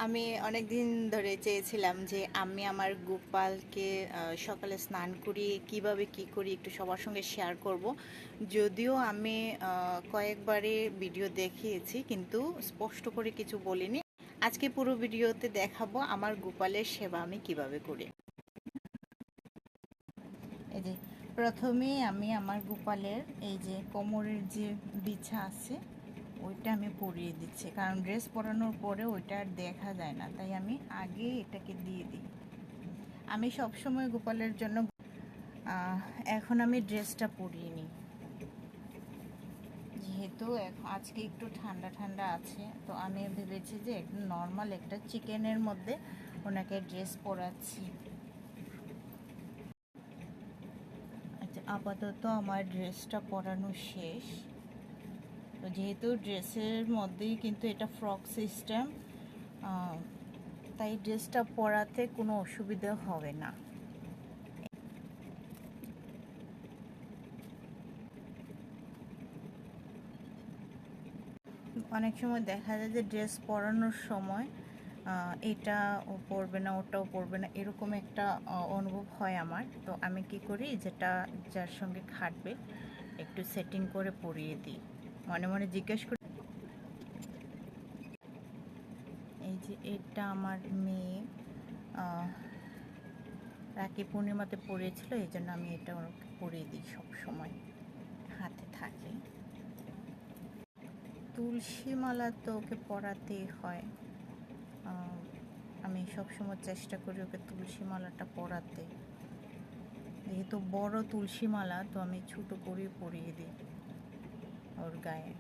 আমি অনেক দিন ধরে চেয়েছিলাম যে আমি আমার গোপালকে সকালে স্নান করিয়ে কিভাবে কি করি একটু সবার সঙ্গে শেয়ার করব। যদিও আমি কয়েকবারে ভিডিও দেখিয়েছি কিন্তু স্পষ্ট করে কিছু বলিনি। আজকে পুরো ভিডিওতে দেখাবো আমার গোপালের সেবা আমি কিভাবে করি। এই যে প্রথমেই আমি আমার গোপালের এই যে কোমরের যে বিছা আছে ওইটা আমি পরিয়ে দিচ্ছি, কারণ ড্রেস পরানোর পরে ওইটা আর দেখা যায় না, তাই আমি আগে এটাকে দিয়ে দিই। আমি সবসময় গোপালের জন্য এখন আমি ড্রেসটা পরিয়ে নিই, যেহেতু আজকে একটু ঠান্ডা ঠান্ডা আছে, তো আমি ভেবেছি যে একদম নর্মাল একটা চিকেনের মধ্যে ওনাকে ড্রেস পরাচ্ছি। আচ্ছা, আপাতত আমার ড্রেসটা পরানো শেষ। তো যেহেতু ড্রেসের মধ্যেই কিন্তু এটা ফ্রক সিস্টেম, তাই ড্রেসটা পরাতে কোনো অসুবিধা হবে না। অনেক সময় দেখা যায় যে ড্রেস পরানোর সময় এটাও পরবে না ওটাও পরবে না, এরকম একটা অনুভব হয় আমার। তো আমি কি করি, যেটা যার সঙ্গে খাটবে একটু সেটিং করে পরিয়ে দিই, মনে মনে জিজ্ঞেস করি। এই যে এটা আমার মেয়ে রাখি পূর্ণিমাতে পরিয়েছিল, এই জন্য আমি এটা ওকে পরিয়ে দিই, সব সময় হাতে থাকে। তুলসী মালা তো ওকে পরাতেই হয়। আমি সবসময় চেষ্টা করি ওকে তুলসী মালাটা পরাতে। যেহেতু বড় তুলসী মালা, তো আমি ছোটো করে পরিয়ে দিই ওর গায়ে।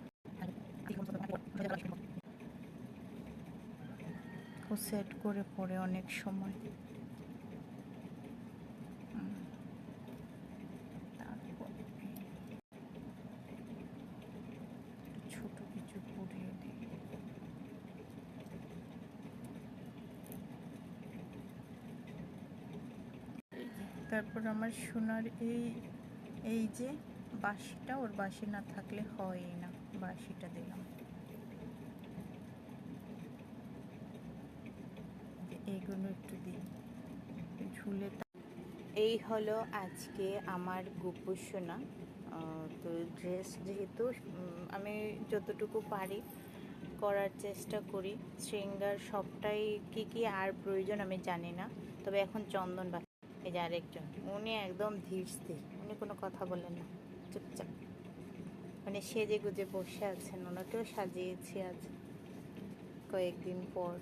ও সেট করে পরে অনেক সময়। তারপর ছোট কিছু পরিয়ে দিই। তারপর আমার সোনার এই যে বাঁশিটা, ওর বাঁশি না থাকলে হয়ই না, বাঁশিটা দিলাম। এইগুলো একটু দিই ঝুলে। এই হলো আজকে আমার গোপু সোনা। তো ড্রেস যেহেতু আমি যতটুকু পারি করার চেষ্টা করি, শৃঙ্গার সবটাই কি কি আর প্রয়োজন আমি জানি না, তবে এখন চন্দন বা এই যে আরেকজন, উনি একদম ধীর স্থির, উনি কোনো কথা বলেন না, চুপচাপ মানে সেজে গুজে বসে আছেন। ওনাকেও সাজিয়েছি আজ কয়েকদিন পর।